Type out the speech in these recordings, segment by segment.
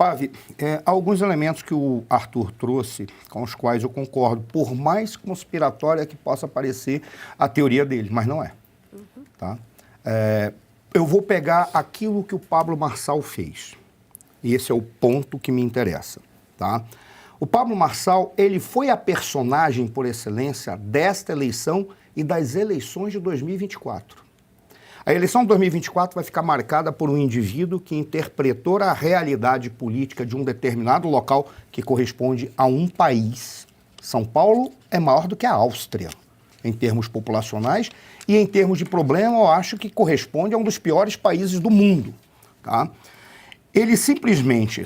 Otávio, há alguns elementos que o Arthur trouxe, com os quais eu concordo, por mais conspiratória que possa parecer a teoria dele, mas não é. Tá? Eu vou pegar aquilo que o Pablo Marçal fez. E esse é o ponto que me interessa. Tá? O Pablo Marçal, ele foi a personagem por excelência desta eleição e das eleições de 2024. A eleição de 2024 vai ficar marcada por um indivíduo que interpretou a realidade política de um determinado local que corresponde a um país. São Paulo é maior do que a Áustria, em termos populacionais, e em termos de problema, eu acho que corresponde a um dos piores países do mundo. Tá? Ele simplesmente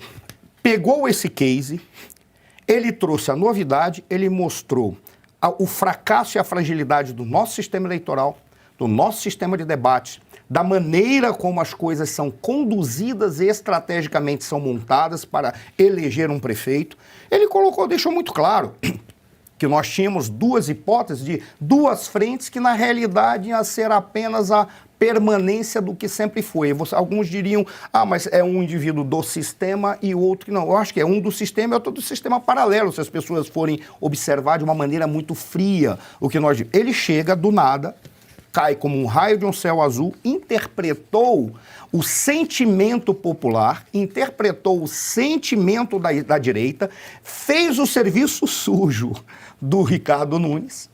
pegou esse case, ele trouxe a novidade, ele mostrou o fracasso e a fragilidade do nosso sistema eleitoral, do nosso sistema de debate, da maneira como as coisas são conduzidas e estrategicamente são montadas para eleger um prefeito. Ele deixou muito claro que nós tínhamos duas hipóteses de duas frentes que na realidade ia ser apenas a permanência do que sempre foi. Alguns diriam, mas é um indivíduo do sistema e o outro que não. Eu acho que é um do sistema e outro do sistema paralelo, se as pessoas forem observar de uma maneira muito fria o que nós dizemos. Ele chega do nada, cai como um raio de um céu azul, interpretou o sentimento popular, interpretou o sentimento da direita, fez o serviço sujo do Ricardo Nunes,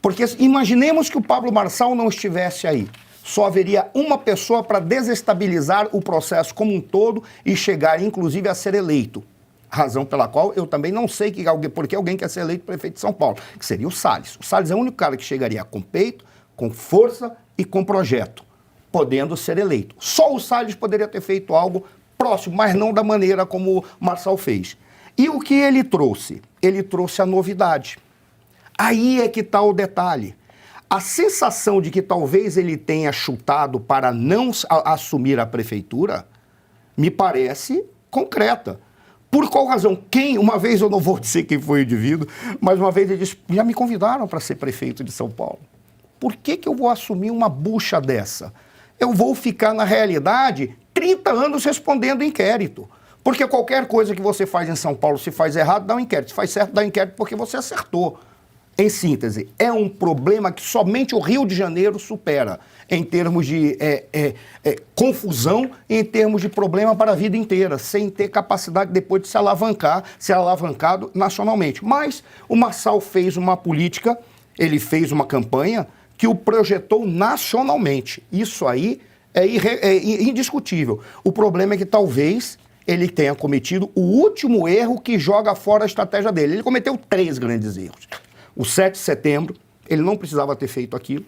porque imaginemos que o Pablo Marçal não estivesse aí. Só haveria uma pessoa para desestabilizar o processo como um todo e chegar, inclusive, a ser eleito. Razão pela qual eu também não sei porque alguém quer ser eleito prefeito de São Paulo, que seria o Salles. O Salles é o único cara que chegaria com peito, com força e com projeto, podendo ser eleito. Só o Salles poderia ter feito algo próximo, mas não da maneira como o Marçal fez. E o que ele trouxe? Ele trouxe a novidade. Aí é que está o detalhe. A sensação de que talvez ele tenha chutado para não assumir a prefeitura me parece concreta. Por qual razão? Uma vez eu não vou dizer quem foi o indivíduo, mas uma vez ele disse, já me convidaram para ser prefeito de São Paulo. Por que eu vou assumir uma bucha dessa? Eu vou ficar, na realidade, 30 anos respondendo inquérito. Porque qualquer coisa que você faz em São Paulo, se faz errado, dá um inquérito. Se faz certo, dá um inquérito porque você acertou. Em síntese, é um problema que somente o Rio de Janeiro supera, em termos de confusão, em termos de problema para a vida inteira, sem ter capacidade depois de ser alavancado nacionalmente. Mas o Marçal fez uma política, ele fez uma campanha que o projetou nacionalmente. Isso aí é indiscutível. O problema é que talvez ele tenha cometido o último erro que joga fora a estratégia dele. Ele cometeu 3 grandes erros. O 7 de setembro, ele não precisava ter feito aquilo.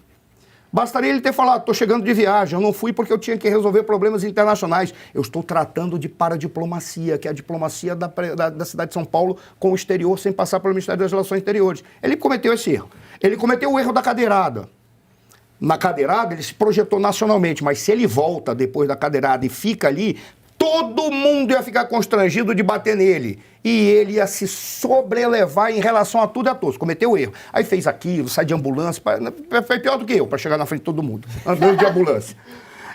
Bastaria ele ter falado, estou chegando de viagem, eu não fui porque eu tinha que resolver problemas internacionais. Eu estou tratando de paradiplomacia, que é a diplomacia da cidade de São Paulo com o exterior, sem passar pelo Ministério das Relações Exteriores. Ele cometeu esse erro. Ele cometeu o erro da cadeirada. Na cadeirada, ele se projetou nacionalmente, mas se ele volta depois da cadeirada e fica ali, todo mundo ia ficar constrangido de bater nele. E ele ia se sobrelevar em relação a tudo e a todos. Cometeu erro. Aí fez aquilo, sai de ambulância. Foi pior do que eu, para chegar na frente de todo mundo, andando de ambulância.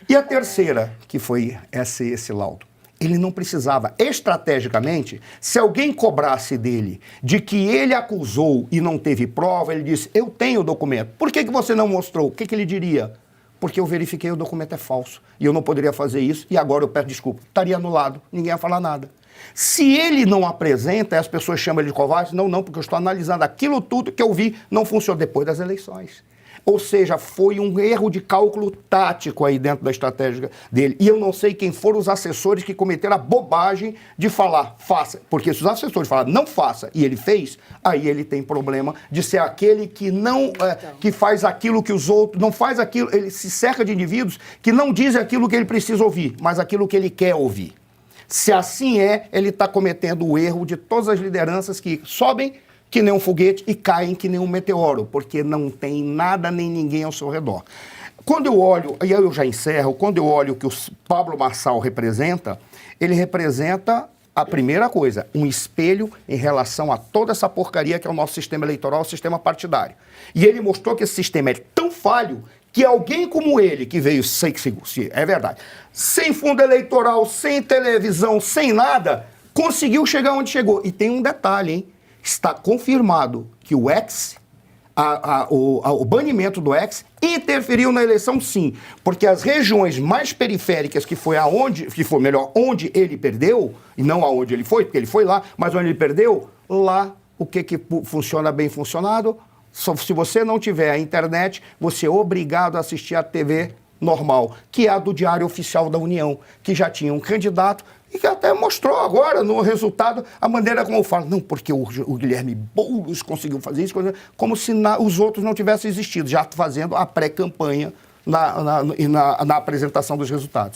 E a terceira, que foi esse laudo. Ele não precisava, estrategicamente, se alguém cobrasse dele de que ele acusou e não teve prova, ele disse, eu tenho o documento. Por que você não mostrou? O que ele diria? Porque eu verifiquei o documento é falso. E eu não poderia fazer isso, e agora eu peço desculpa. Estaria anulado, ninguém ia falar nada. Se ele não apresenta, as pessoas chamam ele de covarde, não, porque eu estou analisando aquilo tudo que eu vi, não funcionou depois das eleições. Ou seja, foi um erro de cálculo tático aí dentro da estratégia dele. E eu não sei quem foram os assessores que cometeram a bobagem de falar, faça. Porque se os assessores falaram, não faça, e ele fez, aí ele tem problema de ser aquele que não, que faz aquilo que os outros, não faz aquilo, ele se cerca de indivíduos que não dizem aquilo que ele precisa ouvir, mas aquilo que ele quer ouvir. Se assim ele está cometendo o erro de todas as lideranças que sobem que nem um foguete e caem que nem um meteoro, porque não tem nada nem ninguém ao seu redor. Quando eu olho, e aí eu já encerro, quando eu olho o que o Pablo Marçal representa, ele representa a primeira coisa, um espelho em relação a toda essa porcaria que é o nosso sistema eleitoral, o sistema partidário. E ele mostrou que esse sistema é tão falho que alguém como ele, que veio, é verdade, sem fundo eleitoral, sem televisão, sem nada, conseguiu chegar onde chegou. E tem um detalhe, hein? Está confirmado que o X, o banimento do X, interferiu na eleição, sim. Porque as regiões mais periféricas, onde ele perdeu, e não aonde ele foi, porque ele foi lá, mas onde ele perdeu, lá o que funciona bem funcionado? Se você não tiver a internet, você é obrigado a assistir a TV normal, que é a do Diário Oficial da União, que já tinha um candidato e que até mostrou agora no resultado a maneira como fala. Não, porque o Guilherme Boulos conseguiu fazer isso, como se os outros não tivessem existido, já fazendo a pré-campanha na apresentação dos resultados.